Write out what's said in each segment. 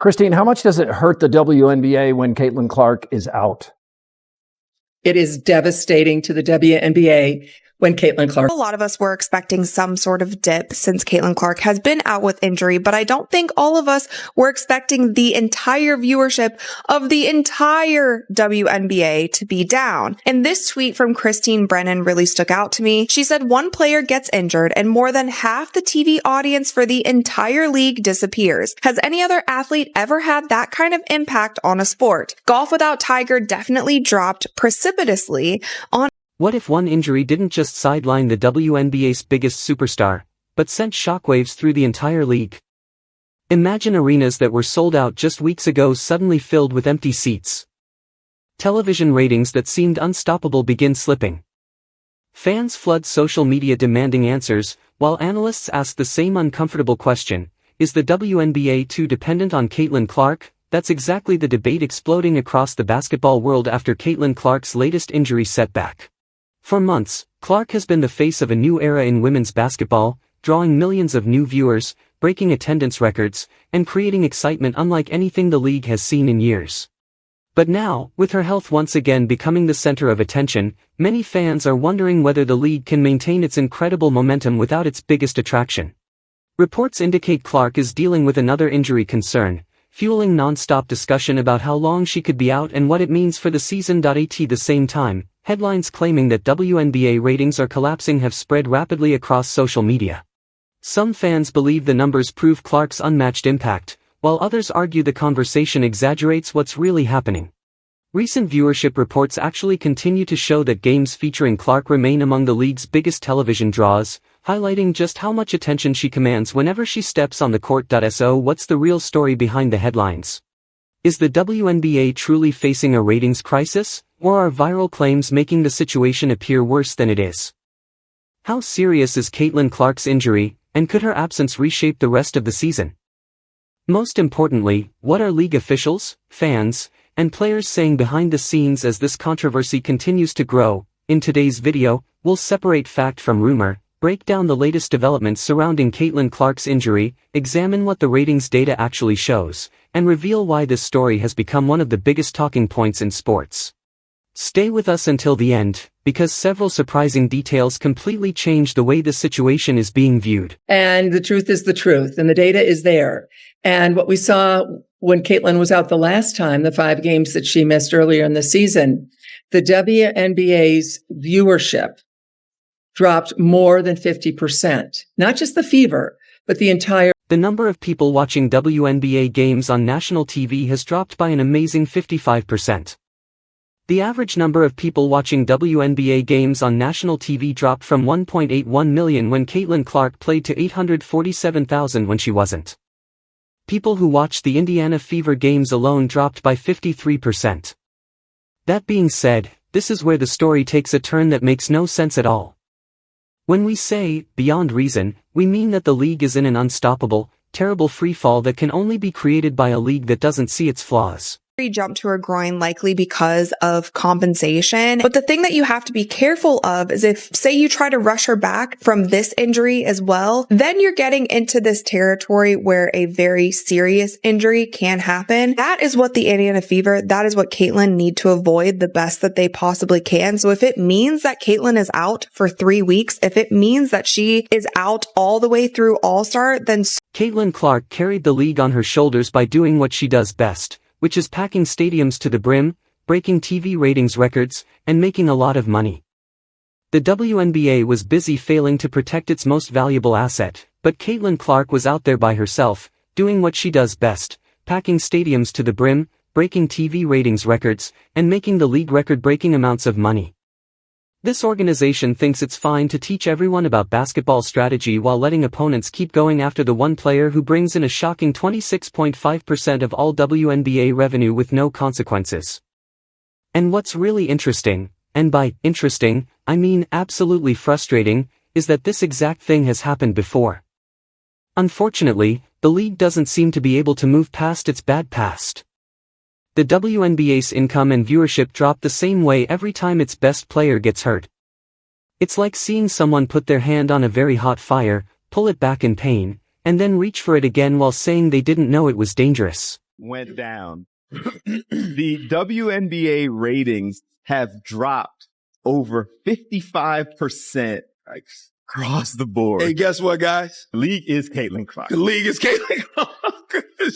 Christine, how much does it hurt the WNBA when Caitlin Clark is out? It is devastating to the WNBA when Caitlin Clark. A lot of us were expecting some sort of dip since Caitlin Clark has been out with injury, but I don't think all of us were expecting the entire viewership of the entire WNBA to be down. And this tweet from Christine Brennan really stuck out to me. She said one player gets injured and more than half the TV audience for the entire league disappears. Has any other athlete ever had that kind of impact on a sport? Golf without Tiger definitely dropped precipitously on. What if one injury didn't just sideline the WNBA's biggest superstar, but sent shockwaves through the entire league? Imagine arenas that were sold out just weeks ago suddenly filled with empty seats. Television ratings that seemed unstoppable begin slipping. Fans flood social media demanding answers, while analysts ask the same uncomfortable question: is the WNBA too dependent on Caitlin Clark? That's exactly the debate exploding across the basketball world after Caitlin Clark's latest injury setback. For months, Clark has been the face of a new era in women's basketball, drawing millions of new viewers, breaking attendance records, and creating excitement unlike anything the league has seen in years. But now, with her health once again becoming the center of attention, many fans are wondering whether the league can maintain its incredible momentum without its biggest attraction. Reports indicate Clark is dealing with another injury concern, fueling non-stop discussion about how long she could be out and what it means for the season. At the same time, headlines claiming that WNBA ratings are collapsing have spread rapidly across social media. Some fans believe the numbers prove Clark's unmatched impact, while others argue the conversation exaggerates what's really happening. Recent viewership reports actually continue to show that games featuring Clark remain among the league's biggest television draws, highlighting just how much attention she commands whenever she steps on the court. So what's the real story behind the headlines? Is the WNBA truly facing a ratings crisis, or are viral claims making the situation appear worse than it is? How serious is Caitlin Clark's injury, and could her absence reshape the rest of the season? Most importantly, what are league officials, fans, and players saying behind the scenes as this controversy continues to grow? In today's video, we'll separate fact from rumor, break down the latest developments surrounding Caitlin Clark's injury, examine what the ratings data actually shows, and reveal why this story has become one of the biggest talking points in sports. Stay with us until the end, because several surprising details completely change the way this situation is being viewed. And the truth is the truth, and the data is there. And what we saw when Caitlin was out the last time, the 5 games that she missed earlier in the season, the WNBA's viewership dropped more than 50%. Not just the fever, but the entire. The number of people watching WNBA games on national TV has dropped by an amazing 55%. The average number of people watching WNBA games on national TV dropped from 1.81 million when Caitlin Clark played to 847,000 when she wasn't. People who watched the Indiana Fever games alone dropped by 53%. That being said, this is where the story takes a turn that makes no sense at all. When we say, beyond reason, we mean that the league is in an unstoppable, terrible freefall that can only be created by a league that doesn't see its flaws. Jump to her groin likely because of compensation. But the thing that you have to be careful of is if, say, you try to rush her back from this injury as well, then you're getting into this territory where a very serious injury can happen. That is what the Indiana Fever, that is what Caitlin need to avoid the best that they possibly can. So if it means that Caitlin is out for 3 weeks, if it means that she is out all the way through All-Star, then Caitlin Clark carried the league on her shoulders by doing what she does best, which is packing stadiums to the brim, breaking TV ratings records, and making a lot of money. The WNBA was busy failing to protect its most valuable asset, but Caitlin Clark was out there by herself, doing what she does best, packing stadiums to the brim, breaking TV ratings records, and making the league record-breaking amounts of money. This organization thinks it's fine to teach everyone about basketball strategy while letting opponents keep going after the one player who brings in a shocking 26.5% of all WNBA revenue with no consequences. And what's really interesting, and by interesting, I mean absolutely frustrating, is that this exact thing has happened before. Unfortunately, the league doesn't seem to be able to move past its bad past. The WNBA's income and viewership drop the same way every time its best player gets hurt. It's like seeing someone put their hand on a very hot fire, pull it back in pain, and then reach for it again while saying they didn't know it was dangerous. went down, the WNBA ratings have dropped over 55% across the board. Hey, guess what, guys? The league is Caitlin Clark. The league is Caitlin Clark.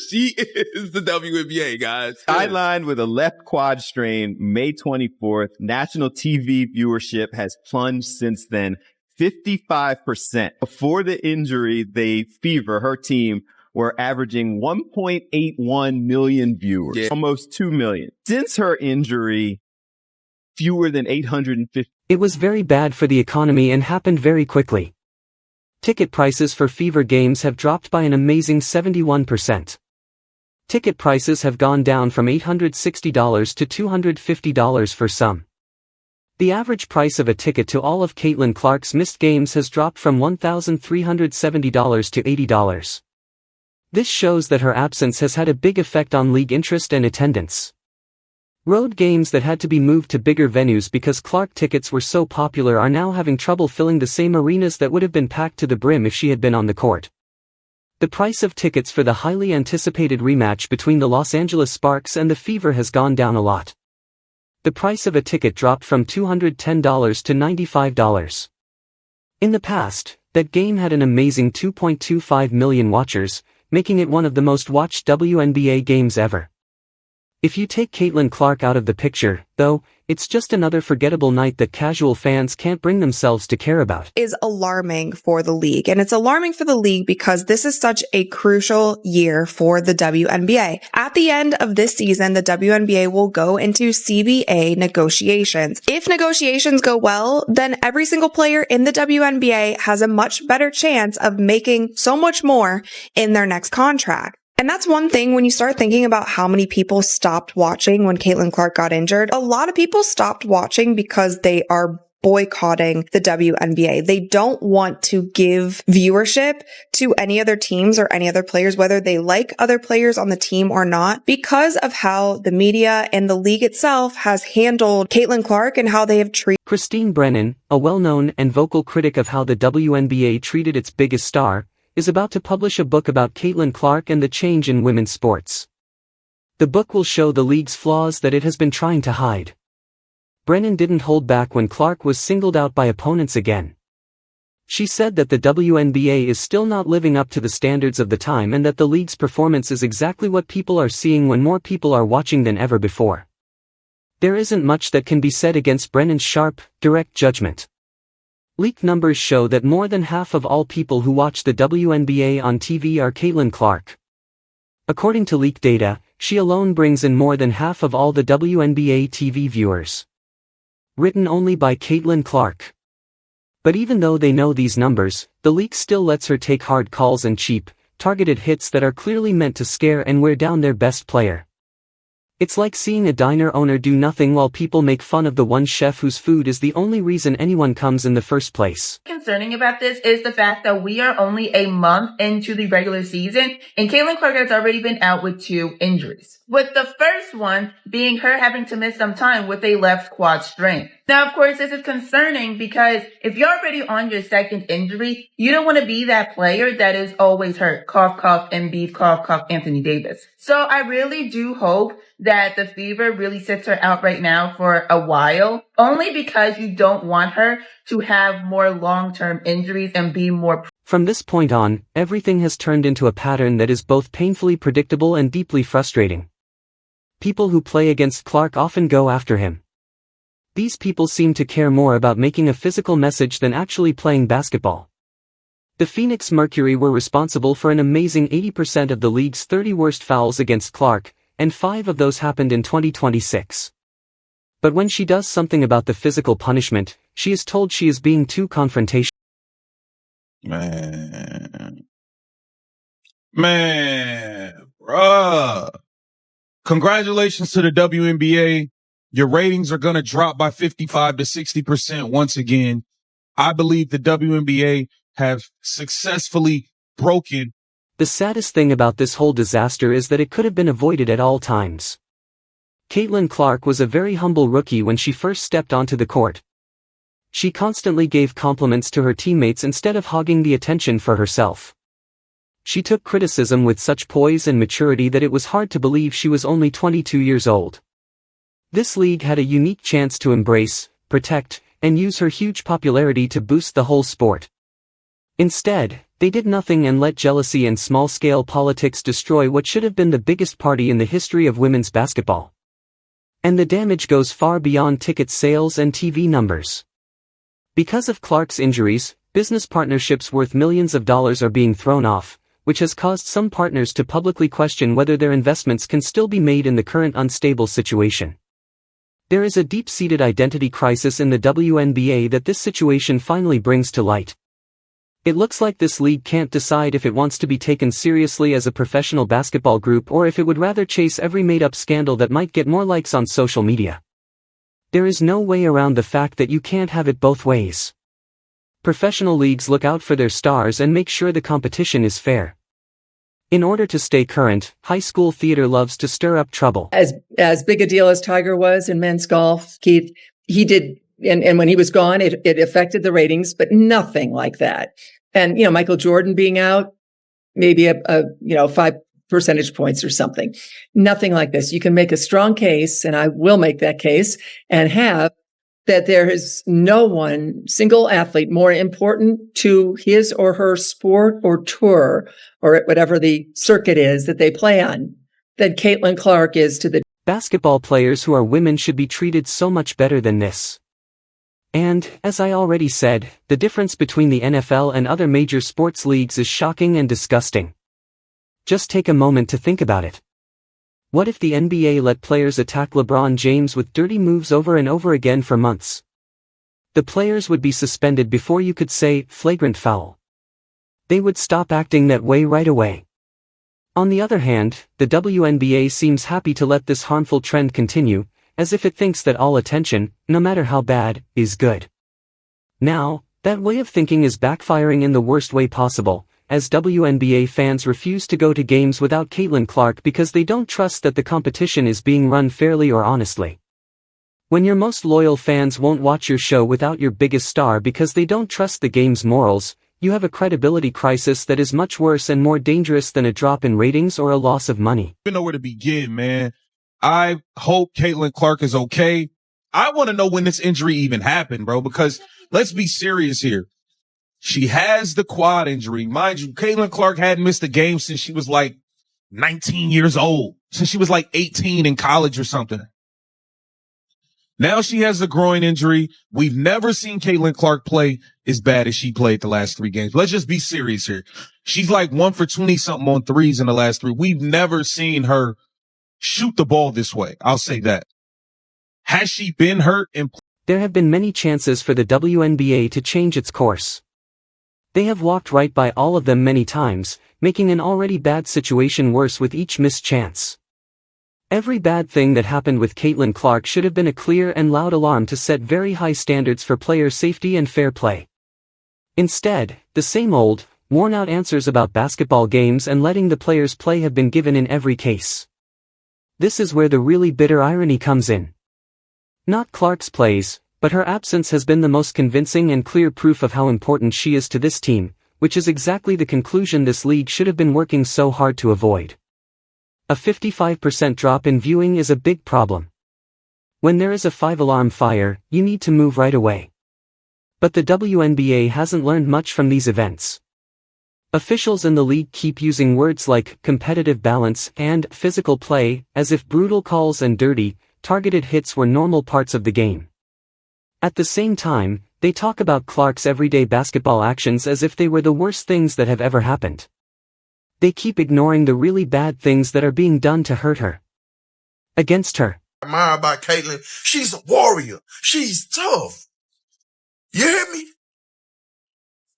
She is the WNBA, guys. Sidelined with a left quad strain May 24th. National TV viewership has plunged since then 55%. Before the injury, Fever, her team, were averaging 1.81 million viewers, almost 2 million. Since her injury, fewer than 850. It was very bad for the economy and happened very quickly. Ticket prices for Fever games have dropped by an amazing 71%. Ticket prices have gone down from $860 to $250 for some. The average price of a ticket to all of Caitlin Clark's missed games has dropped from $1,370 to $80. This shows that her absence has had a big effect on league interest and attendance. Road games that had to be moved to bigger venues because Clark tickets were so popular are now having trouble filling the same arenas that would have been packed to the brim if she had been on the court. The price of tickets for the highly anticipated rematch between the Los Angeles Sparks and the Fever has gone down a lot. The price of a ticket dropped from $210 to $95. In the past, that game had an amazing 2.25 million watchers, making it one of the most watched WNBA games ever. If you take Caitlin Clark out of the picture, though, it's just another forgettable night that casual fans can't bring themselves to care about. Is alarming for the league. And it's alarming for the league because this is such a crucial year for the WNBA. At the end of this season, the WNBA will go into CBA negotiations. If negotiations go well, then every single player in the WNBA has a much better chance of making so much more in their next contract. And that's one thing when you start thinking about how many people stopped watching when Caitlin Clark got injured. A lot of people stopped watching because they are boycotting the WNBA. They don't want to give viewership to any other teams or any other players, whether they like other players on the team or not, because of how the media and the league itself has handled Caitlin Clark and how they have treated. Christine Brennan, a well-known and vocal critic of how the WNBA treated its biggest star, is about to publish a book about Caitlin Clark and the change in women's sports. The book will show the league's flaws that it has been trying to hide. Brennan didn't hold back when Clark was singled out by opponents again. She said that the WNBA is still not living up to the standards of the time and that the league's performance is exactly what people are seeing when more people are watching than ever before. There isn't much that can be said against Brennan's sharp, direct judgment. Leaked numbers show that more than half of all people who watch the WNBA on TV are Caitlin Clark. According to leaked data, she alone brings in more than half of all the WNBA TV viewers. Written only by Caitlin Clark. But even though they know these numbers, the leak still lets her take hard calls and cheap, targeted hits that are clearly meant to scare and wear down their best player. It's like seeing a diner owner do nothing while people make fun of the one chef whose food is the only reason anyone comes in the first place. Concerning about this is the fact that we are only a month into the regular season, and Caitlin Clark has already been out with 2 injuries. With the first one being her having to miss some time with a left quad strain. Now, of course, this is concerning because if you're already on your second injury, you don't want to be that player that is always hurt. Cough, cough, Embiid, cough, cough, Anthony Davis. So I really do hope that the Fever really sits her out right now for a while, only because you don't want her to have more long-term injuries and be more. From this point on, everything has turned into a pattern that is both painfully predictable and deeply frustrating. People who play against Clark often go after him. These people seem to care more about making a physical message than actually playing basketball. The Phoenix Mercury were responsible for an amazing 80% of the league's 30 worst fouls against Clark, and 5 of those happened in 2026. But when she does something about the physical punishment, she is told she is being too confrontational. Man, bruh. Congratulations to the WNBA. Your ratings are going to drop by 55 to 60% once again. I believe the WNBA have successfully broken. The saddest thing about this whole disaster is that it could have been avoided at all times. Caitlin Clark was a very humble rookie when she first stepped onto the court. She constantly gave compliments to her teammates instead of hogging the attention for herself. she took criticism with such poise and maturity that it was hard to believe she was only 22 years old. This league had a unique chance to embrace, protect, and use her huge popularity to boost the whole sport. Instead, they did nothing and let jealousy and small-scale politics destroy what should have been the biggest party in the history of women's basketball. And the damage goes far beyond ticket sales and TV numbers. Because of Clark's injuries, business partnerships worth millions of dollars are being thrown off, which has caused some partners to publicly question whether their investments can still be made in the current unstable situation. There is a deep-seated identity crisis in the WNBA that this situation finally brings to light. It looks like this league can't decide if it wants to be taken seriously as a professional basketball group or if it would rather chase every made-up scandal that might get more likes on social media. There is no way around the fact that you can't have it both ways. Professional leagues look out for their stars and make sure the competition is fair. In order to stay current, high school theater loves to stir up trouble. As big a deal as Tiger was in men's golf, Keith, he did, and when he was gone, it affected the ratings, but nothing like that. And, Michael Jordan being out, maybe a 5 percentage points or something. Nothing like this. You can make a strong case, and I will make that case, and have that there is no one single athlete more important to his or her sport or tour or whatever the circuit is that they play on than Caitlin Clark is to the basketball players who are women should be treated so much better than this. And, as I already said, the difference between the NFL and other major sports leagues is shocking and disgusting. Just take a moment to think about it. What if the NBA let players attack LeBron James with dirty moves over and over again for months? The players would be suspended before you could say, flagrant foul. They would stop acting that way right away. On the other hand, the WNBA seems happy to let this harmful trend continue, as if it thinks that all attention, no matter how bad, is good. Now, that way of thinking is backfiring in the worst way possible, as WNBA fans refuse to go to games without Caitlin Clark because they don't trust that the competition is being run fairly or honestly. When your most loyal fans won't watch your show without your biggest star because they don't trust the game's morals, you have a credibility crisis that is much worse and more dangerous than a drop in ratings or a loss of money. I don't know where to begin, man. I hope Caitlin Clark is okay. I want to know when this injury even happened, bro, because let's be serious here. She has the quad injury. Mind you, Caitlin Clark hadn't missed a game since she was like 19 years old, since she was like 18 in college or something. Now she has a groin injury. We've never seen Caitlin Clark play as bad as she played the last 3 games. Let's just be serious here. She's like 1 for 20 something on threes in the last 3. We've never seen her shoot the ball this way. I'll say that. Has she been hurt? There have been many chances for the WNBA to change its course. They have walked right by all of them many times, making an already bad situation worse with each missed chance. Every bad thing that happened with Caitlin Clark should have been a clear and loud alarm to set very high standards for player safety and fair play. Instead, the same old, worn-out answers about basketball games and letting the players play have been given in every case. This is where the really bitter irony comes in. Not Clark's plays, but her absence has been the most convincing and clear proof of how important she is to this team, which is exactly the conclusion this league should have been working so hard to avoid. A 55% drop in viewing is a big problem. When there is a 5-alarm fire, you need to move right away. But the WNBA hasn't learned much from these events. Officials in the league keep using words like competitive balance and physical play, as if brutal calls and dirty, targeted hits were normal parts of the game. At the same time, they talk about Clark's everyday basketball actions as if they were the worst things that have ever happened. They keep ignoring the really bad things that are being done to hurt her. Against her. I admire about Caitlin, she's a warrior. She's tough. You hear me?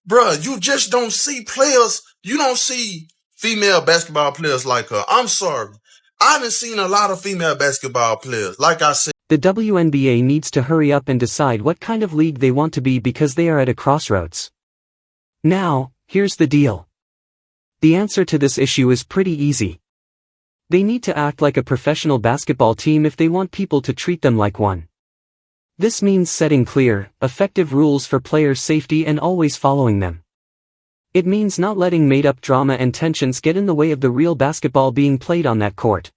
Bruh, you just don't see players, you don't see female basketball players like her. I'm sorry. I haven't seen a lot of female basketball players. Like I said, the WNBA needs to hurry up and decide what kind of league they want to be because they are at a crossroads. Now, here's the deal. The answer to this issue is pretty easy. They need to act like a professional basketball team if they want people to treat them like one. This means setting clear, effective rules for player safety and always following them. It means not letting made-up drama and tensions get in the way of the real basketball being played on that court.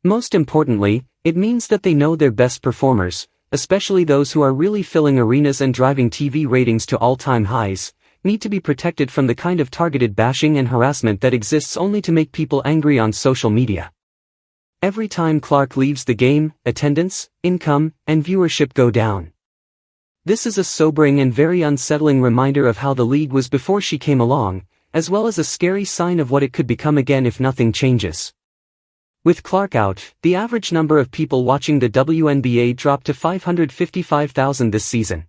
Most importantly, it means that they know their best performers, especially those who are really filling arenas and driving TV ratings to all-time highs, need to be protected from the kind of targeted bashing and harassment that exists only to make people angry on social media. Every time Clark leaves the game, attendance, income, and viewership go down. This is a sobering and very unsettling reminder of how the league was before she came along, as well as a scary sign of what it could become again if nothing changes. With Clark out, the average number of people watching the WNBA dropped to 555,000 this season.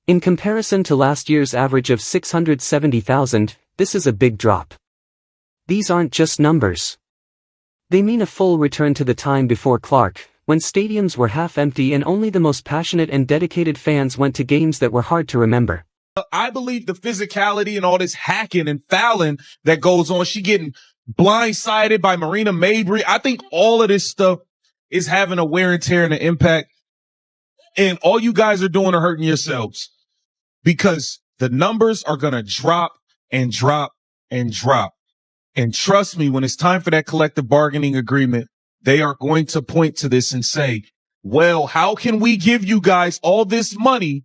In comparison to last year's average of 670,000, this is a big drop. These aren't just numbers. They mean a full return to the time before Clark, when stadiums were half empty and only the most passionate and dedicated fans went to games that were hard to remember. I believe the physicality and all this hacking and fouling that goes on, she getting blindsided by Marina Mabrey. I think all of this stuff is having a wear and tear and an impact. And all you guys are doing are hurting yourselves, because the numbers are going to drop and drop and drop. And trust me, when it's time for that collective bargaining agreement, they are going to point to this and say, well, how can we give you guys all this money?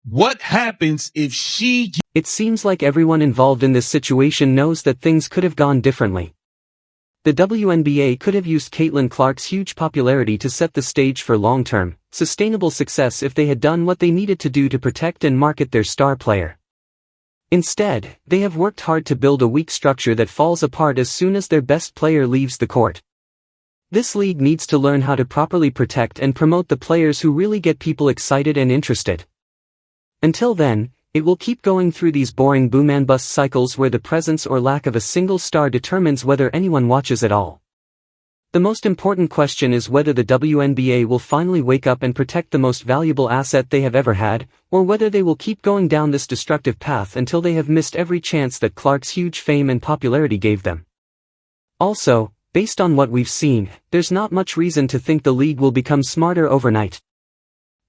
What happens if she... It seems like everyone involved in this situation knows that things could have gone differently. The WNBA could have used Caitlin Clark's huge popularity to set the stage for long-term, sustainable success if they had done what they needed to do to protect and market their star player. Instead, they have worked hard to build a weak structure that falls apart as soon as their best player leaves the court. This league needs to learn how to properly protect and promote the players who really get people excited and interested. Until then, it will keep going through these boring boom and bust cycles where the presence or lack of a single star determines whether anyone watches at all. The most important question is whether the WNBA will finally wake up and protect the most valuable asset they have ever had, or whether they will keep going down this destructive path until they have missed every chance that Clark's huge fame and popularity gave them. Also, based on what we've seen, there's not much reason to think the league will become smarter overnight.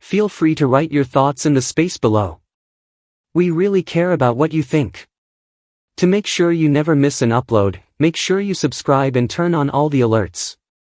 Feel free to write your thoughts in the space below. We really care about what you think. To make sure you never miss an upload, make sure you subscribe and turn on all the alerts.